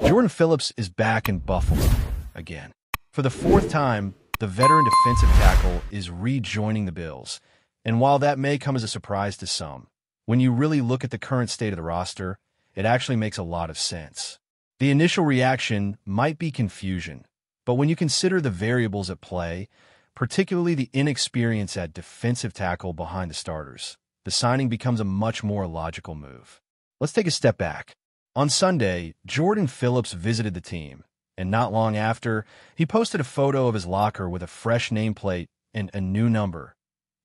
Jordan Phillips is back in Buffalo again. For the fourth time, the veteran defensive tackle is rejoining the Bills. And while that may come as a surprise to some, when you really look at the current state of the roster, it actually makes a lot of sense. The initial reaction might be confusion, but when you consider the variables at play, particularly the inexperience at defensive tackle behind the starters, the signing becomes a much more logical move. Let's take a step back. On Sunday, Jordan Phillips visited the team, and not long after, he posted a photo of his locker with a fresh nameplate and a new number,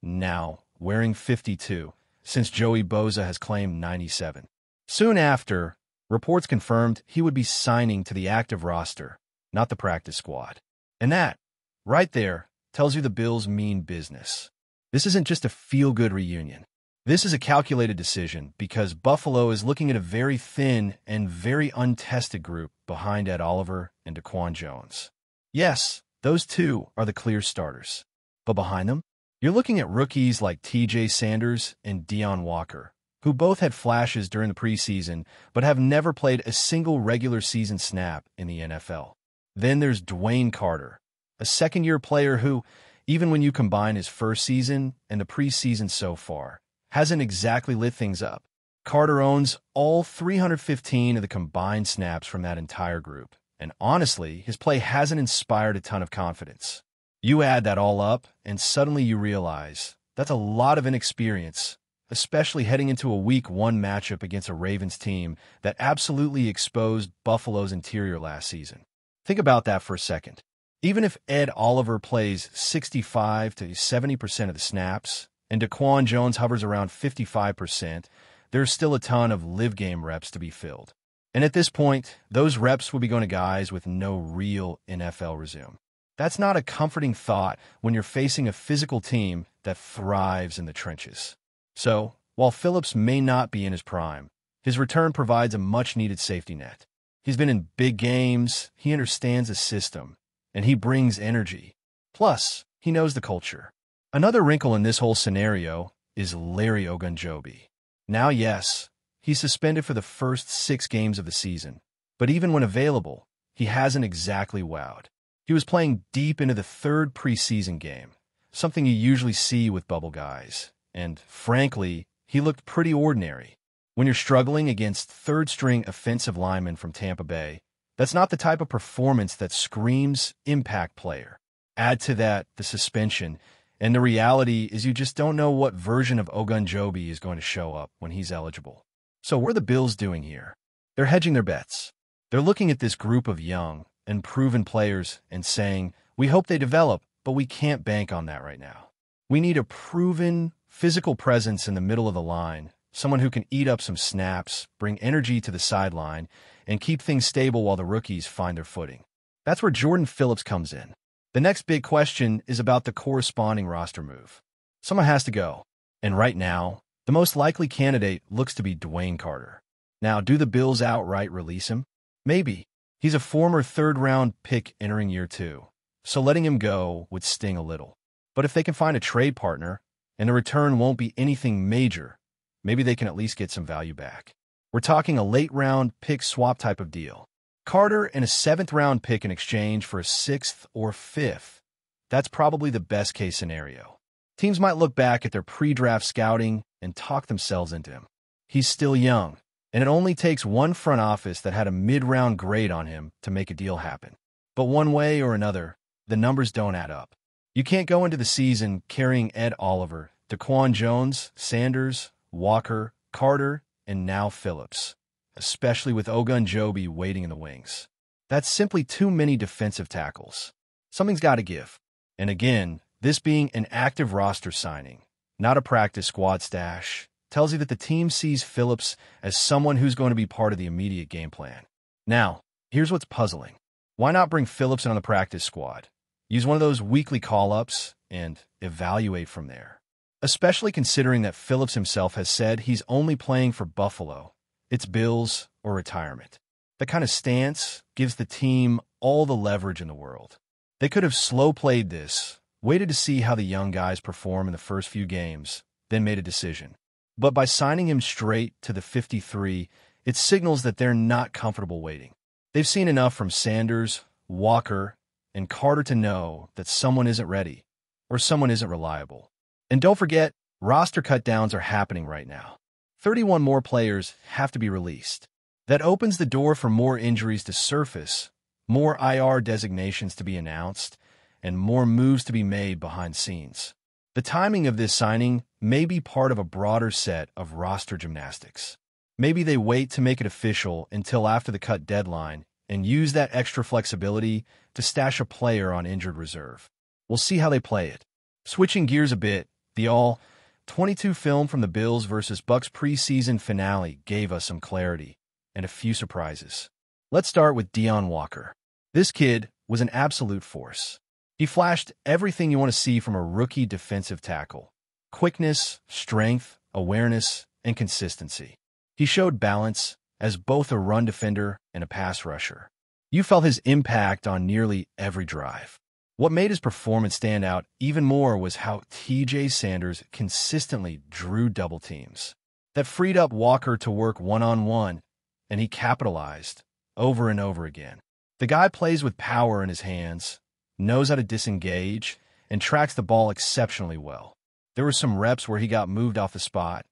now wearing 52, since Joey Bosa has claimed 97. Soon after, reports confirmed he would be signing to the active roster, not the practice squad. And that, right there, tells you the Bills mean business. This isn't just a feel-good reunion. This is a calculated decision because Buffalo is looking at a very thin and very untested group behind Ed Oliver and Daquan Jones. Yes, those two are the clear starters. But behind them, you're looking at rookies like T.J. Sanders and Deion Walker, who both had flashes during the preseason but have never played a single regular season snap in the NFL. Then there's Dwayne Carter, a second-year player who, even when you combine his first season and the preseason so far, hasn't exactly lit things up. Carter owns all 315 of the combined snaps from that entire group, and honestly, his play hasn't inspired a ton of confidence. You add that all up, and suddenly you realize that's a lot of inexperience, especially heading into a Week 1 matchup against a Ravens team that absolutely exposed Buffalo's interior last season. Think about that for a second. Even if Ed Oliver plays 65 to 70% of the snaps, and Daquan Jones hovers around 55%, there's still a ton of live game reps to be filled. And at this point, those reps will be going to guys with no real NFL resume. That's not a comforting thought when you're facing a physical team that thrives in the trenches. So, while Phillips may not be in his prime, his return provides a much-needed safety net. He's been in big games, he understands the system, and he brings energy. Plus, he knows the culture. Another wrinkle in this whole scenario is Larry Ogunjobi. Now, yes, he's suspended for the first 6 games of the season, but even when available, he hasn't exactly wowed. He was playing deep into the 3rd preseason game, something you usually see with bubble guys, and frankly, he looked pretty ordinary. When you're struggling against 3rd-string offensive linemen from Tampa Bay, that's not the type of performance that screams impact player. Add to that the suspension, and the reality is you just don't know what version of Ogunjobi is going to show up when he's eligible. So what are the Bills doing here? They're hedging their bets. They're looking at this group of young and proven players and saying, we hope they develop, but we can't bank on that right now. We need a proven, physical presence in the middle of the line, someone who can eat up some snaps, bring energy to the sideline, and keep things stable while the rookies find their footing. That's where Jordan Phillips comes in. The next big question is about the corresponding roster move. Someone has to go, and right now, the most likely candidate looks to be Dwayne Carter. Now, do the Bills outright release him? Maybe. He's a former 3rd-round pick entering year 2, so letting him go would sting a little. But if they can find a trade partner, and the return won't be anything major, maybe they can at least get some value back. We're talking a late-round pick swap type of deal. Carter and a 7th-round pick in exchange for a 6th or 5th. That's probably the best-case scenario. Teams might look back at their pre-draft scouting and talk themselves into him. He's still young, and it only takes one front office that had a mid-round grade on him to make a deal happen. But one way or another, the numbers don't add up. You can't go into the season carrying Ed Oliver, Daquan Jones, Sanders, Walker, Carter, and now Phillips, especially with Ogunjobi waiting in the wings. That's simply too many defensive tackles. Something's got to give. And again, this being an active roster signing, not a practice squad stash, tells you that the team sees Phillips as someone who's going to be part of the immediate game plan. Now, here's what's puzzling. Why not bring Phillips in on the practice squad? Use one of those weekly call-ups and evaluate from there. Especially considering that Phillips himself has said he's only playing for Buffalo. It's Bills or retirement. That kind of stance gives the team all the leverage in the world. They could have slow-played this, waited to see how the young guys perform in the first few games, then made a decision. But by signing him straight to the 53, it signals that they're not comfortable waiting. They've seen enough from Sanders, Walker, and Carter to know that someone isn't ready or someone isn't reliable. And don't forget, roster cutdowns are happening right now. 31 more players have to be released. That opens the door for more injuries to surface, more IR designations to be announced, and more moves to be made behind scenes. The timing of this signing may be part of a broader set of roster gymnastics. Maybe they wait to make it official until after the cut deadline and use that extra flexibility to stash a player on injured reserve. We'll see how they play it. Switching gears a bit, the All-22 film from the Bills vs. Bucks preseason finale gave us some clarity and a few surprises. Let's start with Deone Walker. This kid was an absolute force. He flashed everything you want to see from a rookie defensive tackle: quickness, strength, awareness, and consistency. He showed balance as both a run defender and a pass rusher. You felt his impact on nearly every drive. What made his performance stand out even more was how T.J. Sanders consistently drew double teams. That freed up Walker to work one-on-one, and he capitalized over and over again. The guy plays with power in his hands, knows how to disengage, and tracks the ball exceptionally well. There were some reps where he got moved off the spot.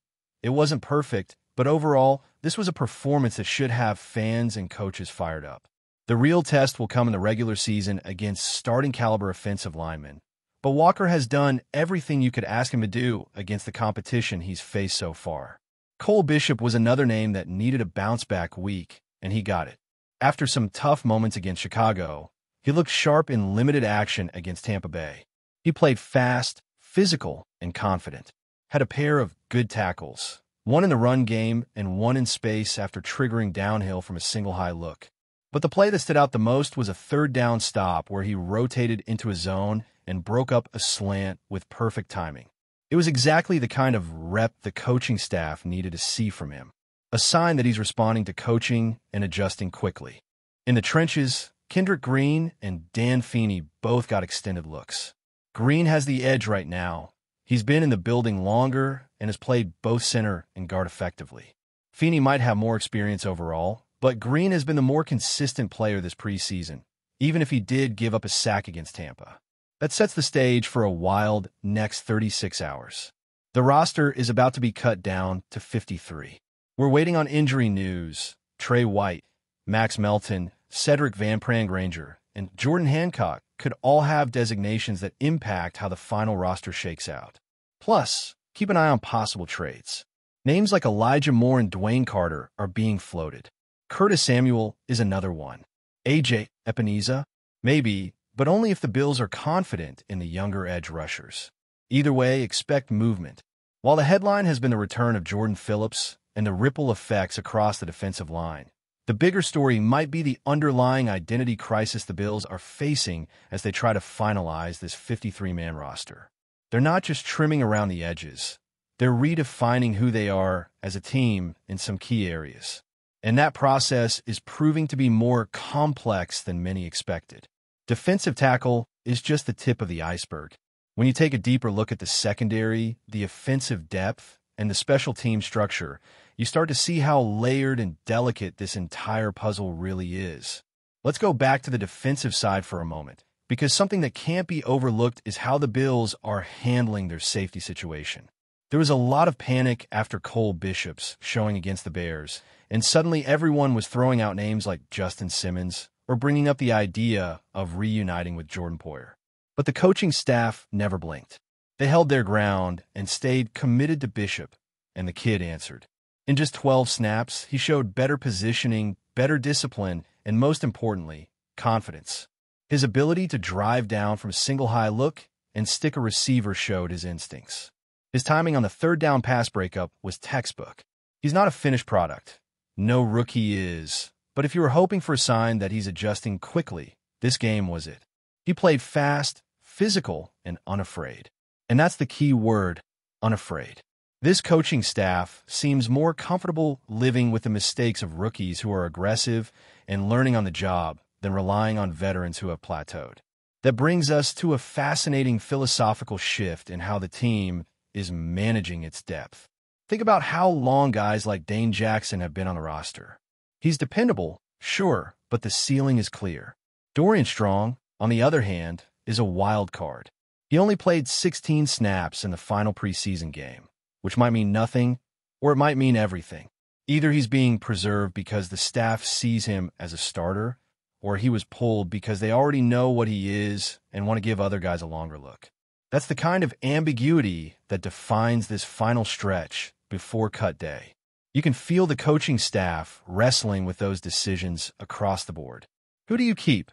It wasn't perfect, but overall, this was a performance that should have fans and coaches fired up. The real test will come in the regular season against starting-caliber offensive linemen. But Walker has done everything you could ask him to do against the competition he's faced so far. Cole Bishop was another name that needed a bounce-back week, and he got it. After some tough moments against Chicago, he looked sharp in limited action against Tampa Bay. He played fast, physical, and confident. Had a pair of good tackles, one in the run game and one in space after triggering downhill from a single high look. But the play that stood out the most was a third down stop where he rotated into a zone and broke up a slant with perfect timing. It was exactly the kind of rep the coaching staff needed to see from him, a sign that he's responding to coaching and adjusting quickly. In the trenches, Kendrick Green and Dan Feeney both got extended looks. Green has the edge right now. He's been in the building longer and has played both center and guard effectively. Feeney might have more experience overall, but Green has been the more consistent player this preseason, even if he did give up a sack against Tampa. That sets the stage for a wild next 36 hours. The roster is about to be cut down to 53. We're waiting on injury news. Trey White, Max Melton, Cedric Van Prangranger, and Jordan Hancock could all have designations that impact how the final roster shakes out. Plus, keep an eye on possible trades. Names like Elijah Moore and Dwayne Carter are being floated. Curtis Samuel is another one. A.J. Epineza? Maybe, but only if the Bills are confident in the younger edge rushers. Either way, expect movement. While the headline has been the return of Jordan Phillips and the ripple effects across the defensive line, the bigger story might be the underlying identity crisis the Bills are facing as they try to finalize this 53-man roster. They're not just trimming around the edges. They're redefining who they are as a team in some key areas. And that process is proving to be more complex than many expected. Defensive tackle is just the tip of the iceberg. When you take a deeper look at the secondary, the offensive depth, and the special team structure, you start to see how layered and delicate this entire puzzle really is. Let's go back to the defensive side for a moment, because something that can't be overlooked is how the Bills are handling their safety situation. There was a lot of panic after Cole Bishop's showing against the Bears, and suddenly everyone was throwing out names like Justin Simmons or bringing up the idea of reuniting with Jordan Poyer. But the coaching staff never blinked. They held their ground and stayed committed to Bishop, and the kid answered. In just 12 snaps, he showed better positioning, better discipline, and most importantly, confidence. His ability to drive down from a single high look and stick a receiver showed his instincts. His timing on the third down pass breakup was textbook. He's not a finished product. No rookie is. But if you were hoping for a sign that he's adjusting quickly, this game was it. He played fast, physical, and unafraid. And that's the key word, unafraid. This coaching staff seems more comfortable living with the mistakes of rookies who are aggressive and learning on the job than relying on veterans who have plateaued. That brings us to a fascinating philosophical shift in how the team is managing its depth. Think about how long guys like Dane Jackson have been on the roster. He's dependable, sure, but the ceiling is clear. Dorian Strong, on the other hand, is a wild card. He only played 16 snaps in the final preseason game, which might mean nothing, or it might mean everything. Either he's being preserved because the staff sees him as a starter, or he was pulled because they already know what he is and want to give other guys a longer look. That's the kind of ambiguity that defines this final stretch before cut day. You can feel the coaching staff wrestling with those decisions across the board. Who do you keep?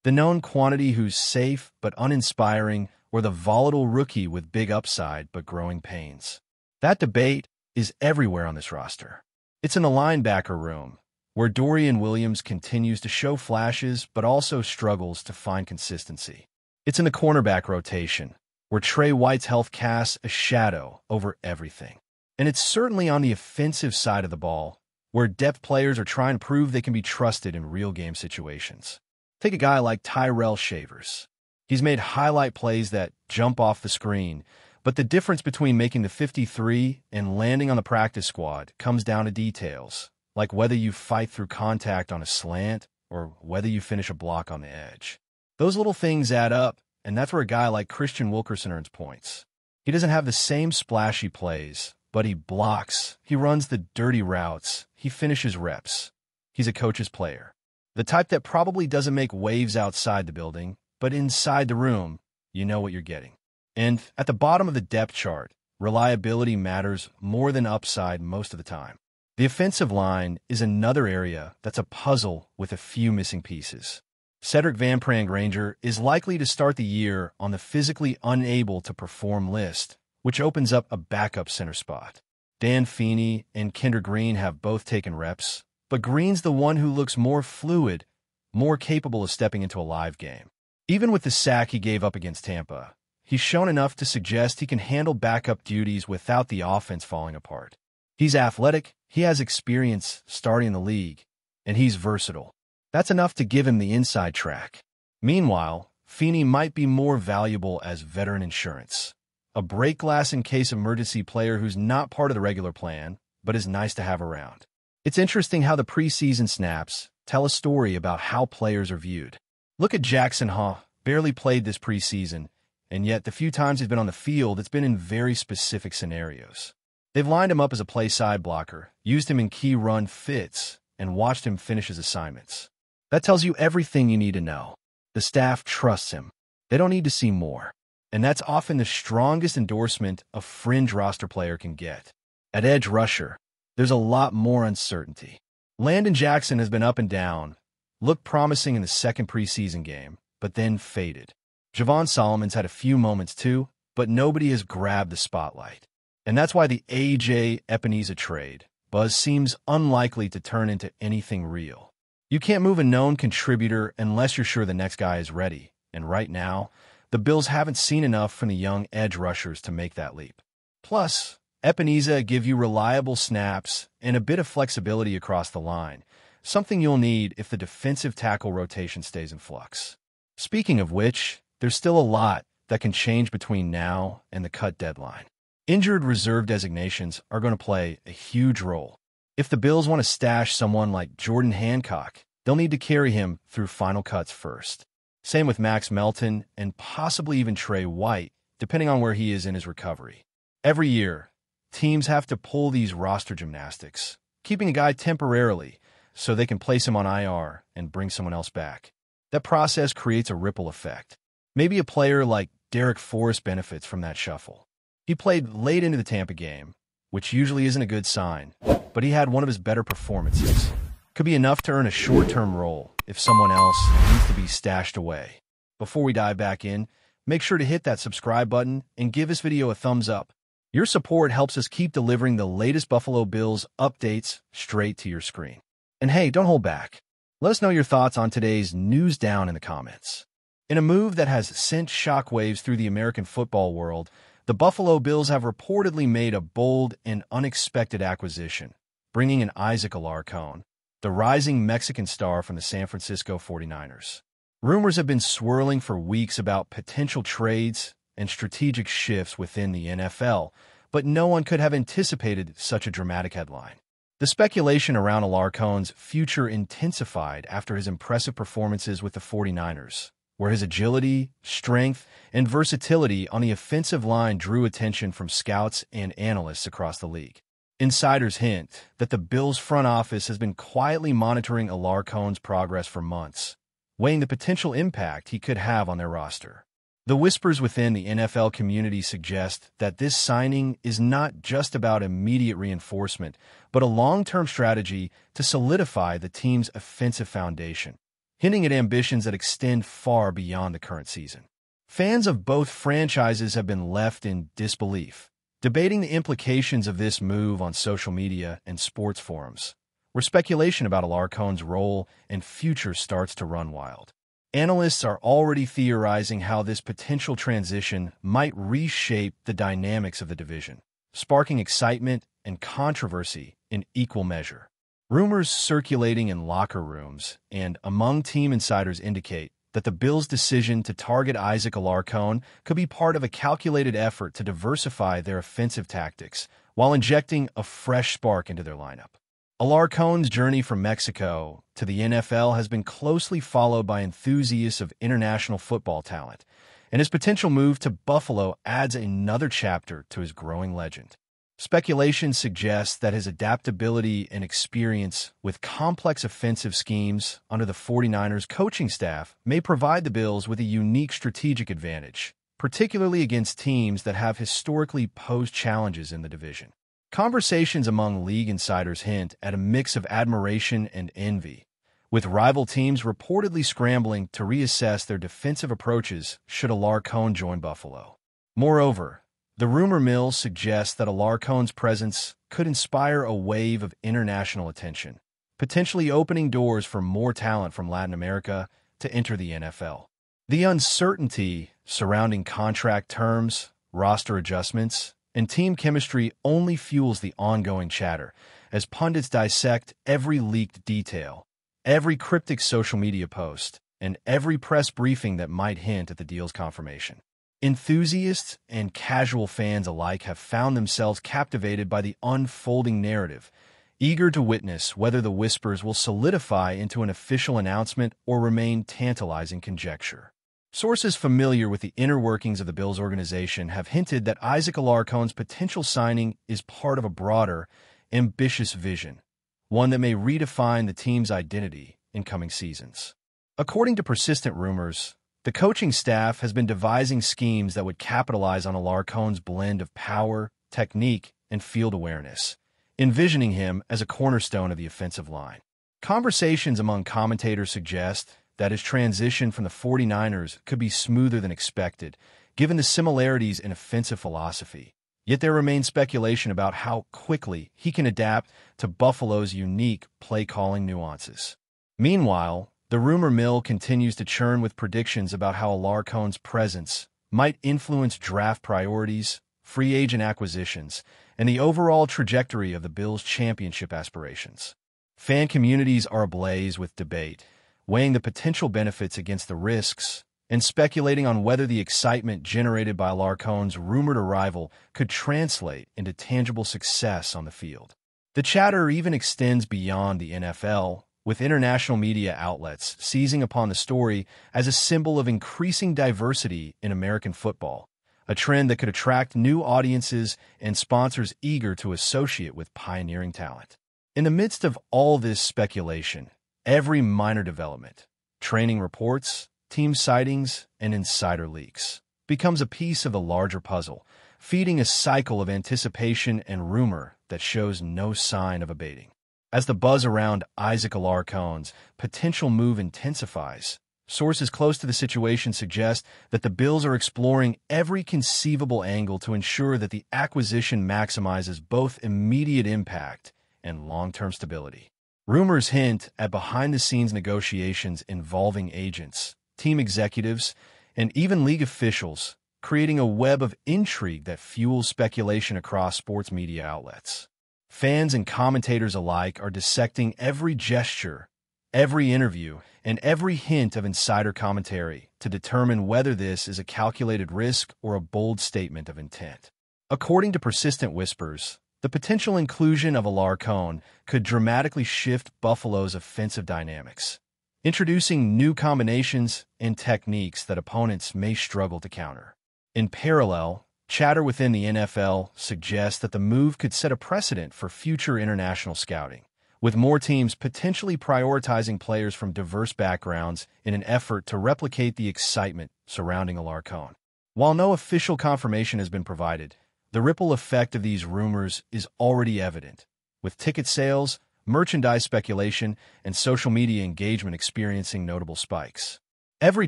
The known quantity who's safe but uninspiring, or the volatile rookie with big upside but growing pains? That debate is everywhere on this roster. It's in the linebacker room, where Dorian Williams continues to show flashes but also struggles to find consistency. It's in the cornerback rotation, where Trey White's health casts a shadow over everything. And it's certainly on the offensive side of the ball, where depth players are trying to prove they can be trusted in real game situations. Take a guy like Tyrell Shavers. He's made highlight plays that jump off the screen, but the difference between making the 53 and landing on the practice squad comes down to details, like whether you fight through contact on a slant or whether you finish a block on the edge. Those little things add up, and that's where a guy like Christian Wilkerson earns points. He doesn't have the same splashy plays, but he blocks, he runs the dirty routes, he finishes reps. He's a coach's player. The type that probably doesn't make waves outside the building, but inside the room, you know what you're getting. And at the bottom of the depth chart, reliability matters more than upside most of the time. The offensive line is another area that's a puzzle with a few missing pieces. Cedric Van Prangranger is likely to start the year on the physically unable to perform list, which opens up a backup center spot. Dan Feeney and Kendra Green have both taken reps, but Green's the one who looks more fluid, more capable of stepping into a live game. Even with the sack he gave up against Tampa, he's shown enough to suggest he can handle backup duties without the offense falling apart. He's athletic, he has experience starting in the league, and he's versatile. That's enough to give him the inside track. Meanwhile, Feeney might be more valuable as veteran insurance. A break glass in case emergency player who's not part of the regular plan, but is nice to have around. It's interesting how the preseason snaps tell a story about how players are viewed. Look at Jackson Haw, barely played this preseason, and yet the few times he's been on the field, it's been in very specific scenarios. They've lined him up as a play side blocker, used him in key run fits, and watched him finish his assignments. That tells you everything you need to know. The staff trusts him. They don't need to see more. And that's often the strongest endorsement a fringe roster player can get. At edge rusher, there's a lot more uncertainty. Landon Jackson has been up and down, looked promising in the second preseason game, but then faded. Javon Solomon's had a few moments too, but nobody has grabbed the spotlight. And that's why the A.J. Epineza trade buzz seems unlikely to turn into anything real. You can't move a known contributor unless you're sure the next guy is ready, and right now, the Bills haven't seen enough from the young edge rushers to make that leap. Plus, Epineza give you reliable snaps and a bit of flexibility across the line, something you'll need if the defensive tackle rotation stays in flux. Speaking of which, there's still a lot that can change between now and the cut deadline. Injured reserve designations are going to play a huge role. If the Bills want to stash someone like Jordan Hancock, they'll need to carry him through final cuts first. Same with Max Melton and possibly even Trey White, depending on where he is in his recovery. Every year, teams have to pull these roster gymnastics, keeping a guy temporarily so they can place him on IR and bring someone else back. That process creates a ripple effect. Maybe a player like Derek Forrest benefits from that shuffle. He played late into the Tampa game, which usually isn't a good sign, but he had one of his better performances. Could be enough to earn a short-term role if someone else needs to be stashed away. Before we dive back in, make sure to hit that subscribe button and give this video a thumbs up. Your support helps us keep delivering the latest Buffalo Bills updates straight to your screen. And hey, don't hold back. Let us know your thoughts on today's news down in the comments. In a move that has sent shockwaves through the American football world, the Buffalo Bills have reportedly made a bold and unexpected acquisition, bringing in Isaac ALARCÓN, the rising Mexican star from the San Francisco 49ers. Rumors have been swirling for weeks about potential trades and strategic shifts within the NFL, but no one could have anticipated such a dramatic headline. The speculation around ALARCÓN's future intensified after his impressive performances with the 49ers, where his agility, strength, and versatility on the offensive line drew attention from scouts and analysts across the league. Insiders hint that the Bills' front office has been quietly monitoring ALARCÓN's progress for months, weighing the potential impact he could have on their roster. The whispers within the NFL community suggest that this signing is not just about immediate reinforcement, but a long-term strategy to solidify the team's offensive foundation, hinting at ambitions that extend far beyond the current season. Fans of both franchises have been left in disbelief, debating the implications of this move on social media and sports forums, where speculation about ALARCÓN's role and future starts to run wild. Analysts are already theorizing how this potential transition might reshape the dynamics of the division, sparking excitement and controversy in equal measure. Rumors circulating in locker rooms and among team insiders indicate that the Bills' decision to target Isaac ALARCÓN could be part of a calculated effort to diversify their offensive tactics while injecting a fresh spark into their lineup. ALARCÓN's journey from Mexico to the NFL has been closely followed by enthusiasts of international football talent, and his potential move to Buffalo adds another chapter to his growing legend. Speculation suggests that his adaptability and experience with complex offensive schemes under the 49ers coaching staff may provide the Bills with a unique strategic advantage, particularly against teams that have historically posed challenges in the division. Conversations among league insiders hint at a mix of admiration and envy, with rival teams reportedly scrambling to reassess their defensive approaches should ALARCÓN join Buffalo. Moreover, the rumor mill suggests that ALARCÓN's presence could inspire a wave of international attention, potentially opening doors for more talent from Latin America to enter the NFL. The uncertainty surrounding contract terms, roster adjustments, and team chemistry only fuels the ongoing chatter as pundits dissect every leaked detail, every cryptic social media post, and every press briefing that might hint at the deal's confirmation. Enthusiasts and casual fans alike have found themselves captivated by the unfolding narrative, eager to witness whether the whispers will solidify into an official announcement or remain tantalizing conjecture. Sources familiar with the inner workings of the Bills organization have hinted that Isaac ALARCÓN's potential signing is part of a broader, ambitious vision, one that may redefine the team's identity in coming seasons. According to persistent rumors, the coaching staff has been devising schemes that would capitalize on ALARCÓN's blend of power, technique, and field awareness, envisioning him as a cornerstone of the offensive line. Conversations among commentators suggest that his transition from the 49ers could be smoother than expected, given the similarities in offensive philosophy. Yet there remains speculation about how quickly he can adapt to Buffalo's unique play-calling nuances. Meanwhile, the rumor mill continues to churn with predictions about how ALARCÓN's presence might influence draft priorities, free agent acquisitions, and the overall trajectory of the Bills' championship aspirations. Fan communities are ablaze with debate, weighing the potential benefits against the risks, and speculating on whether the excitement generated by ALARCÓN's rumored arrival could translate into tangible success on the field. The chatter even extends beyond the NFL, with international media outlets seizing upon the story as a symbol of increasing diversity in American football, a trend that could attract new audiences and sponsors eager to associate with pioneering talent. In the midst of all this speculation, every minor development, training reports, team sightings, and insider leaks, becomes a piece of the larger puzzle, feeding a cycle of anticipation and rumor that shows no sign of abating. As the buzz around Isaac ALARCÓN's potential move intensifies, sources close to the situation suggest that the Bills are exploring every conceivable angle to ensure that the acquisition maximizes both immediate impact and long-term stability. Rumors hint at behind-the-scenes negotiations involving agents, team executives, and even league officials, creating a web of intrigue that fuels speculation across sports media outlets. Fans and commentators alike are dissecting every gesture, every interview, and every hint of insider commentary to determine whether this is a calculated risk or a bold statement of intent. According to persistent whispers, The potential inclusion of ALARCÓN could dramatically shift Buffalo's offensive dynamics, introducing new combinations and techniques that opponents may struggle to counter. In parallel, chatter within the NFL suggests that the move could set a precedent for future international scouting, with more teams potentially prioritizing players from diverse backgrounds in an effort to replicate the excitement surrounding ALARCÓN. While no official confirmation has been provided, the ripple effect of these rumors is already evident, with ticket sales, merchandise speculation, and social media engagement experiencing notable spikes. Every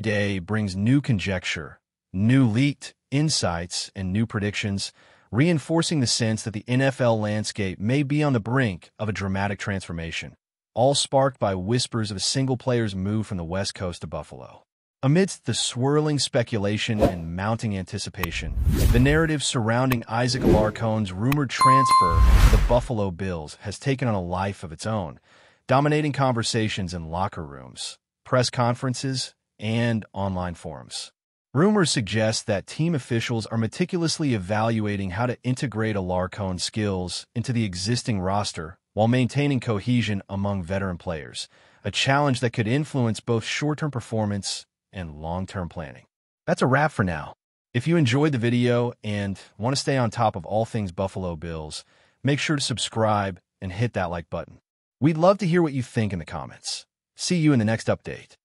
day brings new conjecture, new leaked insights, and new predictions, reinforcing the sense that the NFL landscape may be on the brink of a dramatic transformation, all sparked by whispers of a single player's move from the West Coast to Buffalo. Amidst the swirling speculation and mounting anticipation, the narrative surrounding Isaac ALARCÓN's rumored transfer to the Buffalo Bills has taken on a life of its own, dominating conversations in locker rooms, press conferences, and online forums. Rumors suggest that team officials are meticulously evaluating how to integrate ALARCÓN's skills into the existing roster while maintaining cohesion among veteran players, a challenge that could influence both short-term performance and long-term planning. That's a wrap for now. If you enjoyed the video and want to stay on top of all things Buffalo Bills, make sure to subscribe and hit that like button. We'd love to hear what you think in the comments. See you in the next update.